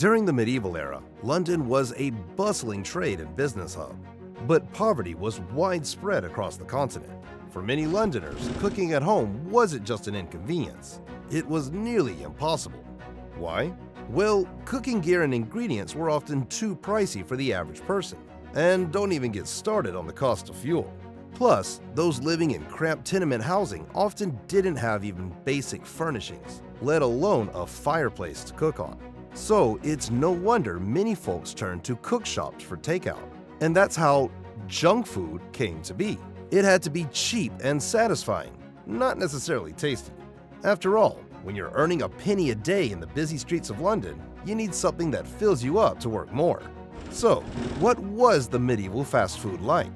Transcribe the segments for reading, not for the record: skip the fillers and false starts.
During the medieval era, London was a bustling trade and business hub, but poverty was widespread across the continent. For many Londoners, cooking at home wasn't just an inconvenience, it was nearly impossible. Why? Well, cooking gear and ingredients were often too pricey for the average person. And don't even get started on the cost of fuel. Plus, those living in cramped tenement housing often didn't have even basic furnishings, let alone a fireplace to cook on. So it's no wonder many folks turned to cook shops for takeout. And that's how junk food came to be. It had to be cheap and satisfying, not necessarily tasty. After all, when you're earning a penny a day in the busy streets of London, you need something that fills you up to work more. So, what was the medieval fast food like?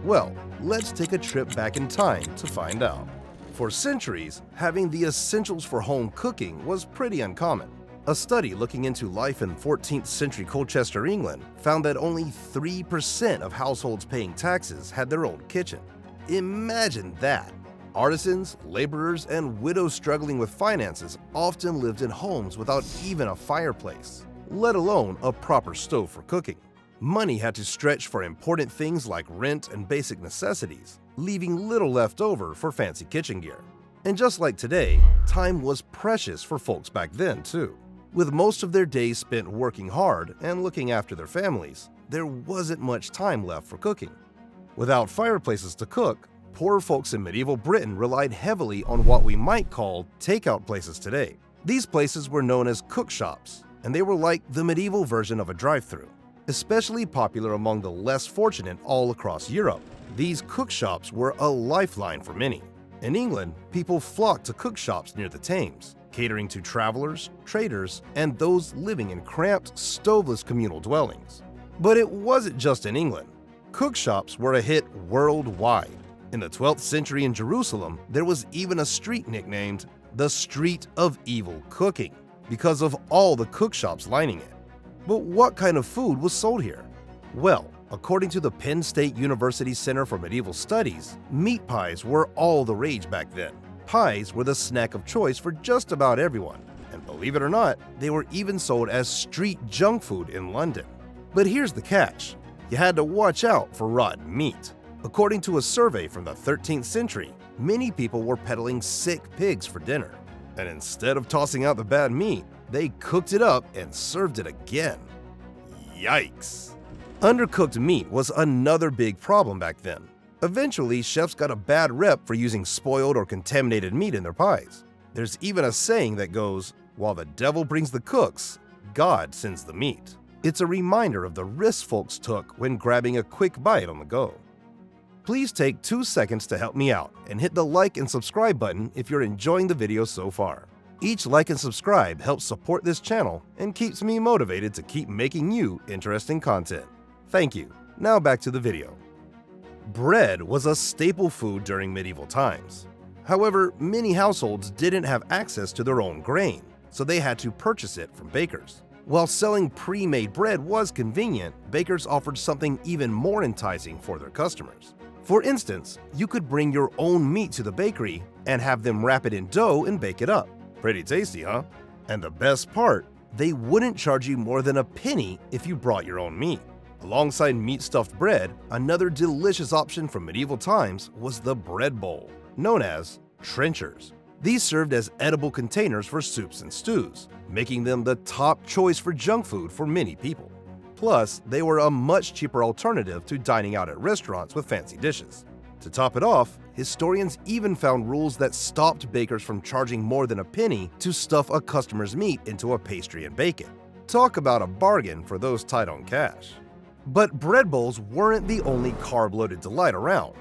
Well, let's take a trip back in time to find out. For centuries, having the essentials for home cooking was pretty uncommon. A study looking into life in 14th century Colchester, England, found that only 3% of households paying taxes had their own kitchen. Imagine that! Artisans, laborers, and widows struggling with finances often lived in homes without even a fireplace, let alone a proper stove for cooking. Money had to stretch for important things like rent and basic necessities, leaving little left over for fancy kitchen gear. And just like today, time was precious for folks back then too. With most of their days spent working hard and looking after their families, there wasn't much time left for cooking. Without fireplaces to cook, poor folks in medieval Britain relied heavily on what we might call takeout places today. These places were known as cook shops, and they were like the medieval version of a drive-thru. Especially popular among the less fortunate all across Europe, these cook shops were a lifeline for many. In England, people flocked to cook shops near the Thames, catering to travelers, traders, and those living in cramped, stoveless communal dwellings. But it wasn't just in England. Cook shops were a hit worldwide. In the 12th century in Jerusalem, there was even a street nicknamed the Street of Evil Cooking, because of all the cook shops lining it. But what kind of food was sold here? Well, according to the Penn State University Center for Medieval Studies, meat pies were all the rage back then. Pies were the snack of choice for just about everyone, and believe it or not, they were even sold as street junk food in London. But here's the catch. You had to watch out for rotten meat. According to a survey from the 13th century, many people were peddling sick pigs for dinner. And instead of tossing out the bad meat, they cooked it up and served it again. Yikes! Undercooked meat was another big problem back then. Eventually, chefs got a bad rep for using spoiled or contaminated meat in their pies. There's even a saying that goes, "While the devil brings the cooks, God sends the meat." It's a reminder of the risks folks took when grabbing a quick bite on the go. Please take 2 seconds to help me out and hit the like and subscribe button if you're enjoying the video so far. Each like and subscribe helps support this channel and keeps me motivated to keep making you interesting content. Thank you. Now back to the video. Bread was a staple food during medieval times. However, many households didn't have access to their own grain, so they had to purchase it from bakers. While selling pre-made bread was convenient, bakers offered something even more enticing for their customers. For instance, you could bring your own meat to the bakery and have them wrap it in dough and bake it up. Pretty tasty, huh? And the best part, they wouldn't charge you more than a penny if you brought your own meat. Alongside meat-stuffed bread, another delicious option from medieval times was the bread bowl, known as trenchers. These served as edible containers for soups and stews, making them the top choice for junk food for many people. Plus, they were a much cheaper alternative to dining out at restaurants with fancy dishes. To top it off, historians even found rules that stopped bakers from charging more than a penny to stuff a customer's meat into a pastry and bake it. Talk about a bargain for those tight on cash. But bread bowls weren't the only carb-loaded delight around.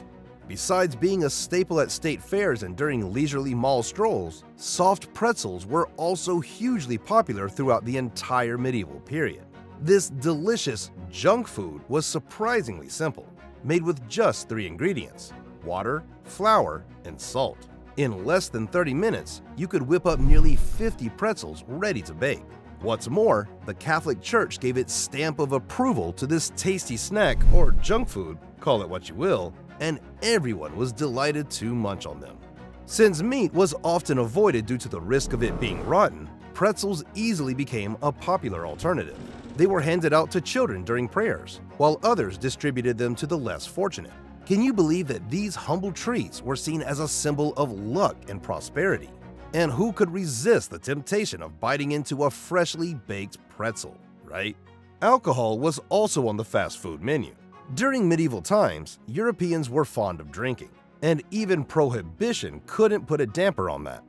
Besides being a staple at state fairs and during leisurely mall strolls, soft pretzels were also hugely popular throughout the entire medieval period. This delicious junk food was surprisingly simple, made with just 3 ingredients: water, flour, and salt. In less than 30 minutes, you could whip up nearly 50 pretzels ready to bake. What's more, the Catholic Church gave its stamp of approval to this tasty snack or junk food, call it what you will, and everyone was delighted to munch on them. Since meat was often avoided due to the risk of it being rotten, pretzels easily became a popular alternative. They were handed out to children during prayers, while others distributed them to the less fortunate. Can you believe that these humble treats were seen as a symbol of luck and prosperity? And who could resist the temptation of biting into a freshly baked pretzel, right? Alcohol was also on the fast food menu. During medieval times, Europeans were fond of drinking, and even prohibition couldn't put a damper on that.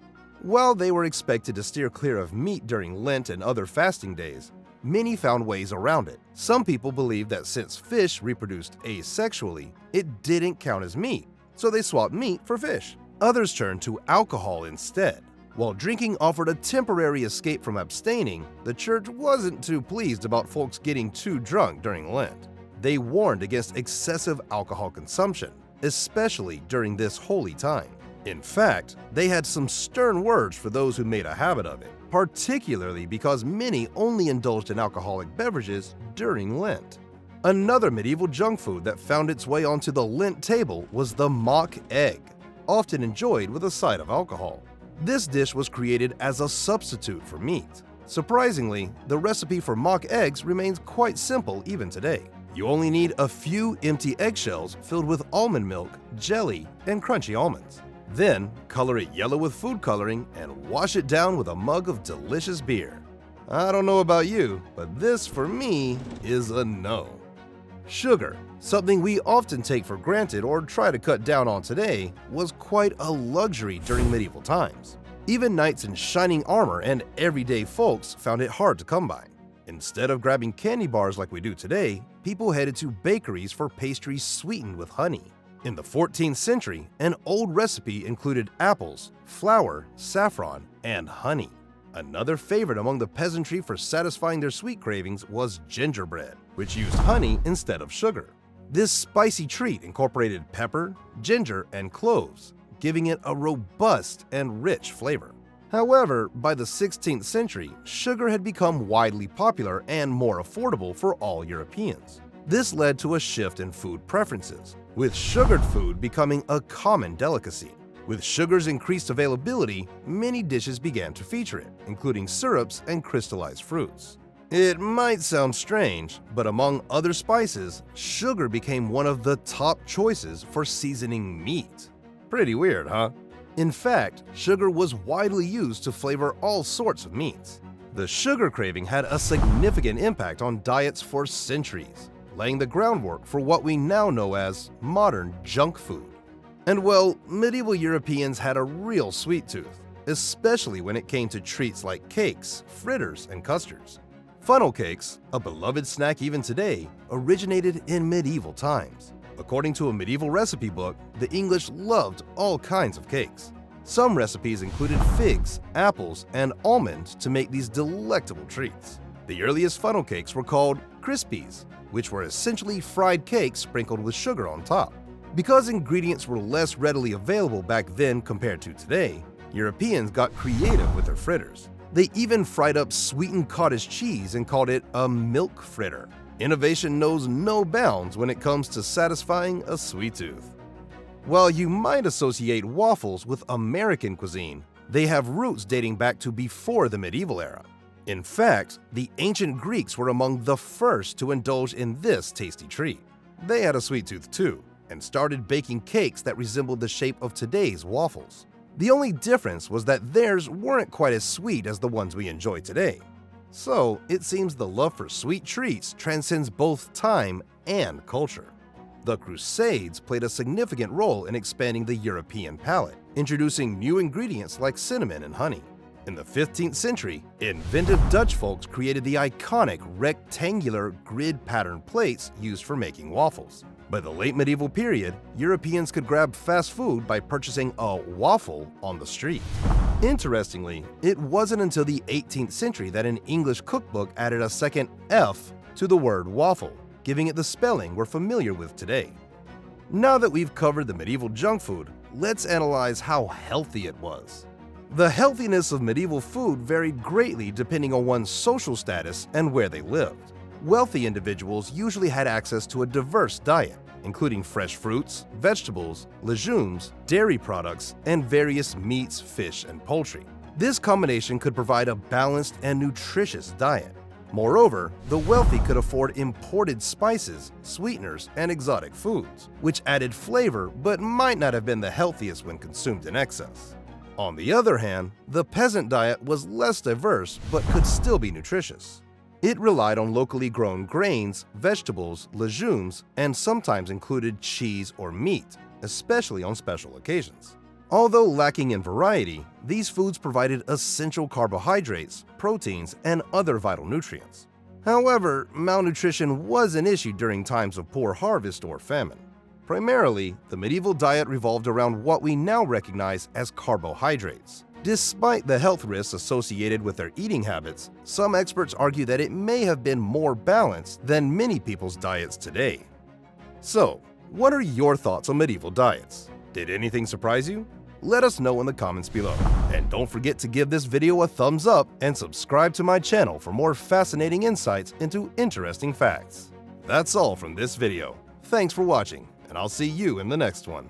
While they were expected to steer clear of meat during Lent and other fasting days, many found ways around it. Some people believed that since fish reproduced asexually, it didn't count as meat, so they swapped meat for fish. Others turned to alcohol instead. While drinking offered a temporary escape from abstaining, the church wasn't too pleased about folks getting too drunk during Lent. They warned against excessive alcohol consumption, especially during this holy time. In fact, they had some stern words for those who made a habit of it, particularly because many only indulged in alcoholic beverages during Lent. Another medieval junk food that found its way onto the Lent table was the mock egg, often enjoyed with a side of alcohol. This dish was created as a substitute for meat. Surprisingly, the recipe for mock eggs remains quite simple even today. You only need a few empty eggshells filled with almond milk, jelly, and crunchy almonds. Then, color it yellow with food coloring and wash it down with a mug of delicious beer. I don't know about you, but this for me is a no. Sugar, something we often take for granted or try to cut down on today, was quite a luxury during medieval times. Even knights in shining armor and everyday folks found it hard to come by. Instead of grabbing candy bars like we do today, people headed to bakeries for pastries sweetened with honey. In the 14th century, an old recipe included apples, flour, saffron, and honey. Another favorite among the peasantry for satisfying their sweet cravings was gingerbread, which used honey instead of sugar. This spicy treat incorporated pepper, ginger, and cloves, giving it a robust and rich flavor. However, by the 16th century, sugar had become widely popular and more affordable for all Europeans. This led to a shift in food preferences, with sugared food becoming a common delicacy. With sugar's increased availability, many dishes began to feature it, including syrups and crystallized fruits. It might sound strange, but among other spices, sugar became one of the top choices for seasoning meat. Pretty weird, huh? In fact, sugar was widely used to flavor all sorts of meats. The sugar craving had a significant impact on diets for centuries, laying the groundwork for what we now know as modern junk food. And well, medieval Europeans had a real sweet tooth, especially when it came to treats like cakes, fritters, and custards. Funnel cakes, a beloved snack even today, originated in medieval times. According to a medieval recipe book, the English loved all kinds of cakes. Some recipes included figs, apples, and almonds to make these delectable treats. The earliest funnel cakes were called crispies, which were essentially fried cakes sprinkled with sugar on top. Because ingredients were less readily available back then compared to today, Europeans got creative with their fritters. They even fried up sweetened cottage cheese and called it a milk fritter. Innovation knows no bounds when it comes to satisfying a sweet tooth. While you might associate waffles with American cuisine, they have roots dating back to before the medieval era. In fact, the ancient Greeks were among the first to indulge in this tasty treat. They had a sweet tooth too, and started baking cakes that resembled the shape of today's waffles. The only difference was that theirs weren't quite as sweet as the ones we enjoy today. So, it seems the love for sweet treats transcends both time and culture. The Crusades played a significant role in expanding the European palate, introducing new ingredients like cinnamon and honey. In the 15th century, inventive Dutch folks created the iconic rectangular grid-patterned plates used for making waffles. By the late medieval period, Europeans could grab fast food by purchasing a waffle on the street. Interestingly, it wasn't until the 18th century that an English cookbook added a second F to the word waffle, giving it the spelling we're familiar with today. Now that we've covered the medieval junk food, let's analyze how healthy it was. The healthiness of medieval food varied greatly depending on one's social status and where they lived. Wealthy individuals usually had access to a diverse diet, including fresh fruits, vegetables, legumes, dairy products, and various meats, fish, and poultry. This combination could provide a balanced and nutritious diet. Moreover, the wealthy could afford imported spices, sweeteners, and exotic foods, which added flavor but might not have been the healthiest when consumed in excess. On the other hand, the peasant diet was less diverse but could still be nutritious. It relied on locally grown grains, vegetables, legumes, and sometimes included cheese or meat, especially on special occasions. Although lacking in variety, these foods provided essential carbohydrates, proteins, and other vital nutrients. However, malnutrition was an issue during times of poor harvest or famine. Primarily, the medieval diet revolved around what we now recognize as carbohydrates. Despite the health risks associated with their eating habits, some experts argue that it may have been more balanced than many people's diets today. So, what are your thoughts on medieval diets? Did anything surprise you? Let us know in the comments below. And don't forget to give this video a thumbs up and subscribe to my channel for more fascinating insights into interesting facts. That's all from this video. Thanks for watching, and I'll see you in the next one.